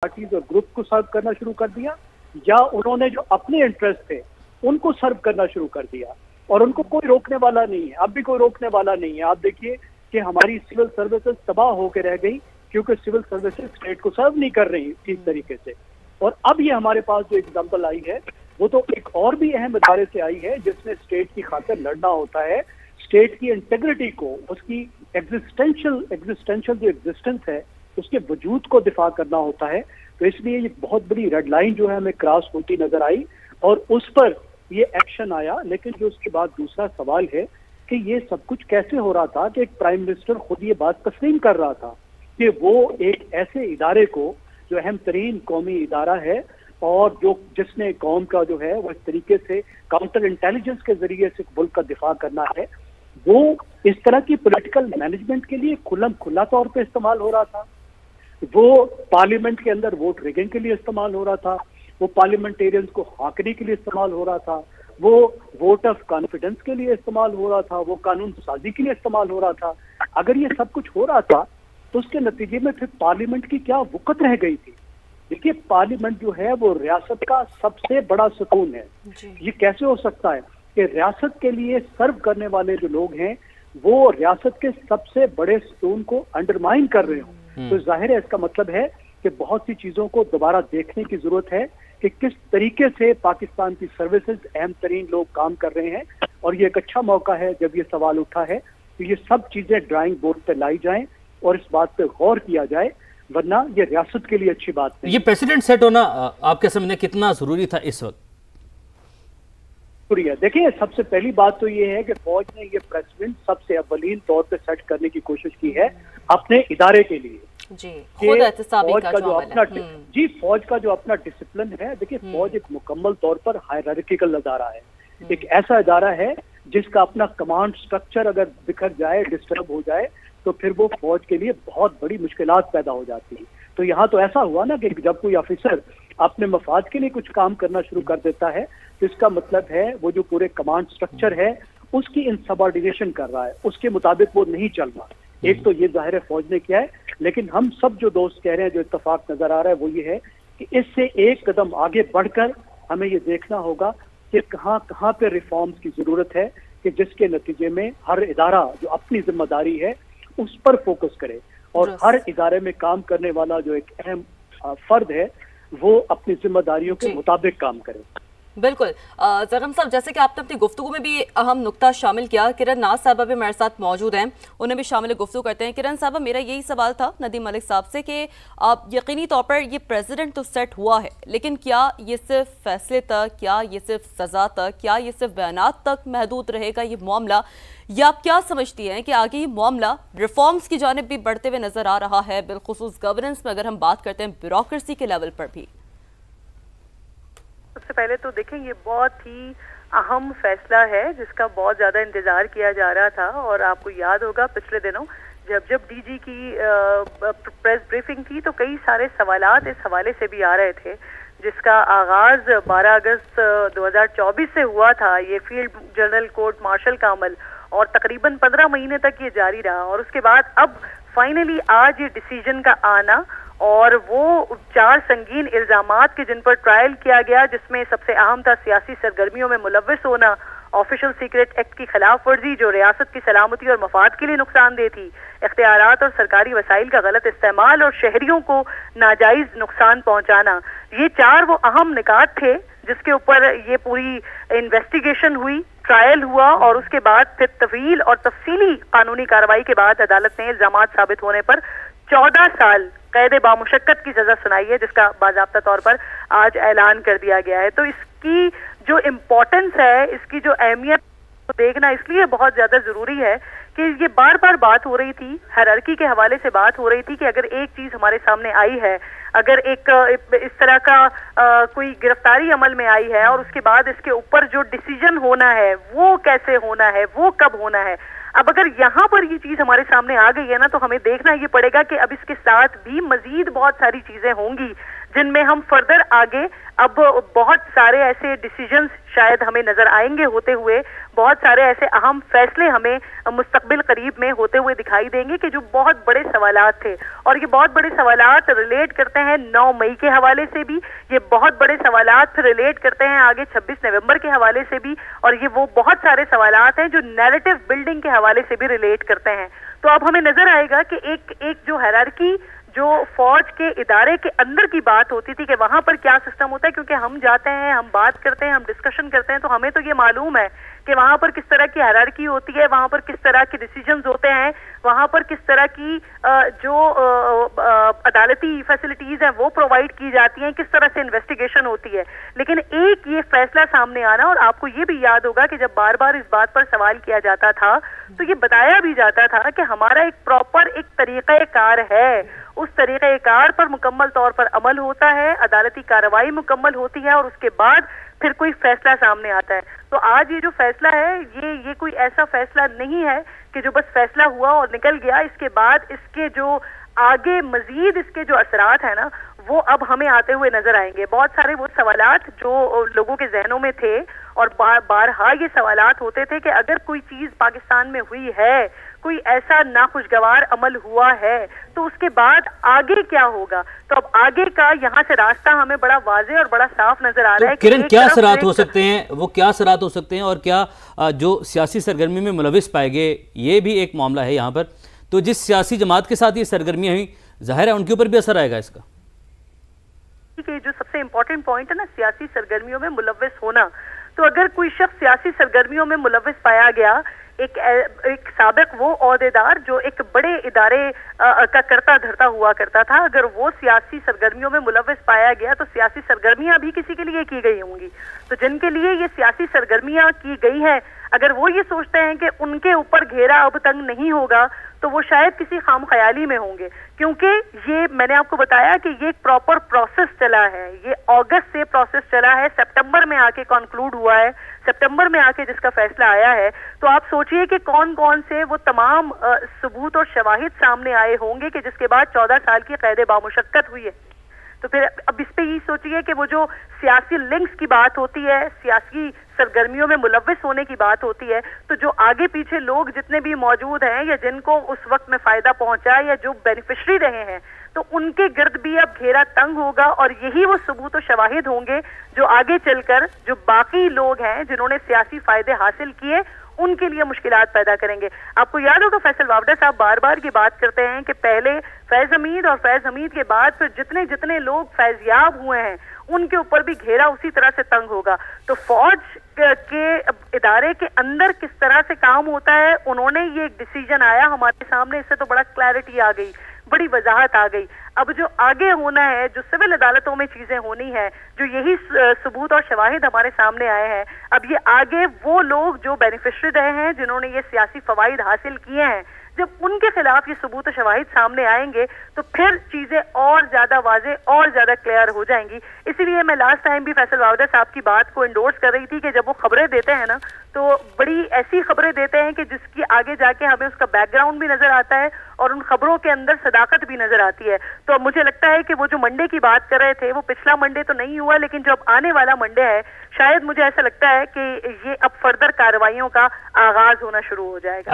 Parties और group को सर्व करना शुरू कर दिया, या उन्होंने जो अपने इंटरेस्ट थे उनको सर्व करना शुरू कर दिया, और उनको कोई रोकने वाला नहीं है, अब भी कोई रोकने वाला नहीं है। आप देखिए कि हमारी सिविल सर्विसेज तबाह होकर रह गई क्योंकि सिविल सर्विसेज स्टेट को सर्व नहीं कर रही ठीक तरीके से। और अब ये हमारे पास जो एग्जाम्पल आई है वो तो एक और भी अहम इदारे से आई है जिसमें स्टेट की खातिर लड़ना होता है, स्टेट की इंटेग्रिटी को, उसकी एग्जिस्टेंशियल जो एग्जिस्टेंस है उसके वजूद को दिफा करना होता है। तो इसलिए ये बहुत बड़ी रेड लाइन जो है हमें क्रॉस होती नजर आई और उस पर ये एक्शन आया। लेकिन जो उसके बाद दूसरा सवाल है कि ये सब कुछ कैसे हो रहा था कि एक प्राइम मिनिस्टर खुद ये बात तस्लीम कर रहा था कि वो एक ऐसे इदारे को जो अहम तरीन कौमी इदारा है और जो जिसने कौम का जो है वो इस तरीके से काउंटर इंटेलिजेंस के जरिए से मुल्क का दिफा करना है, वो इस तरह की पॉलिटिकल मैनेजमेंट के लिए खुला तौर पे इस्तेमाल हो रहा था। वो पार्लियामेंट के अंदर वोट रिगिंग के लिए इस्तेमाल हो रहा था, वो पार्लियामेंटेरियंस को हाकने के लिए इस्तेमाल हो रहा था, वो वोट ऑफ कॉन्फिडेंस के लिए इस्तेमाल हो रहा था, वो कानून साजी के लिए इस्तेमाल हो रहा था। अगर ये सब कुछ हो रहा था तो उसके नतीजे में फिर पार्लियामेंट की क्या वक़्त रह गई थी। देखिए पार्लियामेंट जो है वो रियासत का सबसे बड़ा सुकून है। ये कैसे हो सकता है कि रियासत के लिए सर्व करने वाले जो लोग हैं वो रियासत के सबसे बड़े सुकून को अंडरमाइन कर रहे हो। तो जाहिर है इसका मतलब है कि बहुत सी चीजों को दोबारा देखने की जरूरत है कि किस तरीके से पाकिस्तान की सर्विसेज अहम तरीन लोग काम कर रहे हैं। और ये एक अच्छा मौका है जब ये सवाल उठा है तो ये सब चीजें ड्राइंग बोर्ड पर लाई जाएं और इस बात पे गौर किया जाए, वरना ये रियासत के लिए अच्छी बात नहीं। ये प्रेसिडेंट सेट होना आपके समझ में कितना जरूरी था इस वक्त? देखिए सबसे पहली बात तो ये है कि फौज ने ये प्रेसिडेंट सबसे अव्वलीन तौर पे सेट करने की कोशिश की है अपने इदारे के लिए। जी, खुद एहतसाबी फौज का जो अपना फौज का जो अपना डिसिप्लिन है, देखिए फौज एक मुकम्मल तौर पर हायरार्किकल इदारा है, एक ऐसा इदारा है जिसका अपना कमांड स्ट्रक्चर अगर बिखर जाए, डिस्टर्ब हो जाए तो फिर वो फौज के लिए बहुत बड़ी मुश्किलात पैदा हो जाती है। तो यहाँ तो ऐसा हुआ ना कि जब कोई ऑफिसर अपने मफाद के लिए कुछ काम करना शुरू कर देता है तो इसका मतलब है वो जो पूरे कमांड स्ट्रक्चर है उसकी इनसबऑर्डिनेशन कर रहा है, उसके मुताबिक वो नहीं चल रहा। एक तो ये जाहिर है फौज ने किया है, लेकिन हम सब जो दोस्त कह रहे हैं, जो इत्तेफाक नजर आ रहा है वो ये है कि इससे एक कदम आगे बढ़कर हमें ये देखना होगा कि कहाँ कहाँ पे रिफॉर्म्स की जरूरत है कि जिसके नतीजे में हर इदारा जो अपनी जिम्मेदारी है उस पर फोकस करे और हर इदारे में काम करने वाला जो एक अहम फर्द है वो अपनी जिम्मेदारियों के मुताबिक काम करे। बिल्कुल ज़रम साहब, जैसे कि आपने अपनी गुफ्तगू में भी अहम नुक्ता शामिल किया, किरण नाज साहबा भी हमारे साथ मौजूद हैं, उन्हें भी शामिल गुफ्तगू करते हैं। किरण साहबा, मेरा यही सवाल था नदीम मलिक साहब से कि यकीनी तौर पर ये प्रेसिडेंट तो सेट हुआ है, लेकिन क्या ये सिर्फ फैसले तक, क्या ये सिर्फ सज़ा तक, क्या ये सिर्फ बयानात तक महदूद रहेगा ये मामला, या आप क्या समझती हैं कि आगे ये मामला रिफॉर्म्स की जानिब भी बढ़ते हुए नजर आ रहा है, बिलखुसूस गवर्नेंस में अगर हम बात करते हैं ब्यूरोक्रेसी के लेवल पर भी? सबसे पहले तो देखें ये बहुत ही अहम फैसला है जिसका बहुत ज़्यादा इंतज़ार किया जा रहा था। और आपको याद होगा पिछले दिनों जब डीजी की प्रेस ब्रीफिंग थी तो कई सारे सवालात इस हवाले से भी आ रहे थे, जिसका आगाज़ 12 अगस्त 2024 से हुआ था, ये फील्ड जनरल कोर्ट मार्शल का अमल, और तकरीबन 15 महीने तक ये जारी रहा। और उसके बाद अब फाइनली आज ये डिसीजन का आना और वो 4 संगीन इल्जामात के जिन पर ट्रायल किया गया, जिसमें सबसे अहम था सियासी सरगर्मियों में मुलव्विस होना, ऑफिशियल सीक्रेट एक्ट की खिलाफ वर्जी जो रियासत की सलामती और मफाद के लिए नुकसानदेह थी, इख्तियारात और सरकारी वसाइल का गलत इस्तेमाल और शहरियों को नाजायज नुकसान पहुंचाना। ये 4 वो अहम निकात थे जिसके ऊपर ये पूरी इन्वेस्टिगेशन हुई, ट्रायल हुआ, और उसके बाद फिर तफील और तफसीली कानूनी कार्रवाई के बाद अदालत ने इल्जामात साबित होने पर 14 साल कैद बामुशक्कत की सजा सुनाई है, जिसका बाज़ाब्ता तौर पर आज ऐलान कर दिया गया है। तो इसकी जो इम्पोर्टेंस है, इसकी जो अहमियत देखना इसलिए बहुत ज्यादा जरूरी है कि ये बार बार बात हो रही थी, हायरार्की के हवाले से बात हो रही थी कि अगर एक चीज हमारे सामने आई है, अगर एक इस तरह का कोई गिरफ्तारी अमल में आई है और उसके बाद इसके ऊपर जो डिसीजन होना है वो कैसे होना है, वो कब होना है। अब अगर यहाँ पर ये चीज हमारे सामने आ गई है ना, तो हमें देखना ये पड़ेगा कि अब इसके साथ भी मजीद बहुत सारी चीजें होंगी جن میں ہم فردر آگے اب بہت سارے ایسے ڈیسیجنز شاید ہمیں نظر آئیں گے ہوتے ہوئے, بہت سارے ایسے اہم فیصلے ہمیں مستقبل قریب میں ہوتے ہوئے دکھائی دیں گے کہ جو بہت بڑے سوالات تھے, اور یہ بہت بڑے سوالات ریلیٹ کرتے ہیں 9 مئی کے حوالے سے بھی, یہ بہت بڑے سوالات ریلیٹ کرتے ہیں آگے 26 نومبر کے حوالے سے بھی, اور یہ وہ بہت سارے سوالات ہیں جو نیریٹو بلڈنگ کے حوالے سے بھی ریلیٹ کرتے ہیں. تو اب ہمیں نظر آئے گا کہ ایک جو ہیرارکی جو فوج کے ادارے کے اندر کی بات ہوتی تھی کہ وہاں پر کیا سسٹم ہوتا ہے, کیونکہ ہم جاتے ہیں, ہم بات کرتے ہیں, ہم ڈسکشن کرتے ہیں, تو ہمیں تو یہ معلوم ہے کہ وہاں پر کس طرح کی ہیرارکی ہوتی ہے, وہاں پر کس طرح کے ڈیسیجنز ہوتے ہیں, وہاں پر کس طرح کی جو عدالتی فیسلٹیز ہیں وہ پرووائڈ کی جاتی ہیں, کس طرح سے انویسٹیگیشن ہوتی ہے. لیکن ایک یہ فیصلہ سامنے آنا, اور آپ کو یہ بھی یاد ہوگا کہ جب بار بار اس بات پر سوال کیا جاتا تھا تو یہ بتایا بھی جاتا تھا کہ ہمارا ایک پراپر ایک طریقہ کار ہے, اس طریقہ کار پر مکمل طور پر عمل ہوتا ہے, عدالتی کارروائی مکمل ہوتی ہے, اور اس کے بعد پھر کوئی فیصلہ سامنے آتا ہے. تو آج یہ جو فیصلہ ہے یہ کوئی ایسا فیصلہ نہیں ہے کہ جو بس فیصلہ ہوا اور نکل گیا. اس کے بعد اس کے جو آگے مزید اس کے جو اثرات ہیں نا وہ اب ہمیں آتے ہوئے نظر آئیں گے. بہت سارے وہ سوالات جو لوگوں کے ذہنوں میں تھے, اور بارہا یہ سوالات ہوتے تھے کہ اگر کوئی چیز پاکستان میں ہوئی ہے, کوئی ایسا ناخوشگوار عمل ہوا ہے, تو اس کے بعد آگے کیا ہوگا. تو اب آگے کا یہاں سے راستہ ہمیں بڑا واضح اور بڑا صاف نظر آ رہا ہے. کرن کیا اثرات ہو سکتے ہیں, وہ کیا اثرات ہو سکتے ہیں, اور کیا جو سیاسی سرگرمی میں ملوث پائے گئے, یہ بھی ایک معاملہ ہے یہاں پر. تو جس سیاسی جماعت کے ساتھ یہ سرگرمیاں ہوئیں, ظاہر ہے ان کے اوپر بھی اثر آئے گا اس کا. کہ جو سب سے امپورٹنٹ پوائنٹ ہے نا سیاسی سرگرمیوں میں ملوث ہونا, تو اگر کوئی شخص سیاسی سرگرمیوں میں ملوث پایا گیا, ایک سابق وہ عہدیدار جو ایک بڑے ادارے کا کرتا دھرتا ہوا کرتا تھا, اگر وہ سیاسی سرگرمیوں میں ملوث پایا گیا تو سیاسی سرگرمیاں بھی کسی کے لیے کی گئی ہوں گی. تو جن کے لیے یہ سیاسی سرگرمیاں کی گئی ہیں, اگر وہ یہ سوچتے ہیں کہ ان کے اوپر گھیرا اب تنگ نہیں ہوگا, تو وہ شاید کسی خام خیالی میں ہوں گے. کیونکہ یہ میں نے آپ کو بتایا کہ یہ ایک پراپر پروسیس چلا ہے, یہ اگست سے پروسیس چلا ہے, سپٹمبر میں آ کے کنکلوڈ ہوا ہے, سپٹمبر میں آ کے جس کا فیصلہ آیا ہے. تو آپ سوچئے کہ کون کون سے وہ تمام ثبوت اور شواہد سامنے آئے ہوں گے کہ جس کے بعد 14 سال کی قید بامشقت ہوئی ہے. تو پھر اب اس پہ یہ سوچئے کہ وہ جو سیاسی لنکس کی بات ہوتی ہے, سیاسی سرگرمیوں میں ملوث ہونے کی بات ہوتی ہے, تو جو آگے پیچھے لوگ جتنے بھی موجود ہیں یا جن کو اس وقت میں فائدہ پہنچا یا جو بینیفیشری رہے ہیں, تو ان کے گرد بھی اب گھیرا تنگ ہوگا, اور یہی وہ ثبوت و شواہد ہوں گے جو آگے چل کر جو باقی لوگ ہیں جنہوں نے سیاسی فائدے حاصل کیے ان کے لیے مشکلات پیدا کریں گے. آپ کو یاد ہوگا فیصل وافدہ صاحب بار بار کی بات کرتے ہیں کہ پہلے فیض حمید اور فیض حمید کے بعد پھر جتنے لوگ فیضیاب ہوئے ہیں ان کے اوپر بھی گھیرا اسی طرح سے تنگ ہوگا. تو فوج کے ادارے کے اندر کس طرح سے کام ہوتا ہے, انہوں نے یہ ایک ڈیسیجن آیا ہمارے سامنے, اس سے تو بڑا کلیئرٹی آ گئی, بڑی وضاحت آ گئی. اب جو آگے ہونا ہے, جو سول عدالتوں میں چیزیں ہونی ہے, جو یہی ثبوت اور شواہد ہمارے سامنے آئے ہیں, اب یہ آگے وہ لوگ جو بینیفیشری رہے ہیں جنہوں نے یہ سیاسی فوائد حاصل کیے ہیں, جب ان کے خلاف یہ ثبوت و شواہد سامنے آئیں گے تو پھر چیزیں اور زیادہ واضح اور زیادہ کلیئر ہو جائیں گی. اسی لیے میں لاسٹ ٹائم بھی فیصل وافدہ صاحب کی بات کو انڈورس کر رہی تھی کہ جب وہ خبریں دیتے ہیں نا تو بڑی ایسی خبریں دیتے ہیں کہ جس کی آگے جا کے ہمیں اس کا بیک گراؤنڈ بھی نظر آتا ہے اور ان خبروں کے اندر صداقت بھی نظر آتی ہے. تو مجھے لگتا ہے کہ وہ جو منڈے کی بات کر رہے تھے وہ پچھلا منڈے تو نہیں ہوا, لیکن جو اب آنے والا منڈے ہے شاید مجھے ایسا لگتا ہے کہ یہ اب فردر کارروائیوں کا آغاز ہونا شروع ہو جائے گا.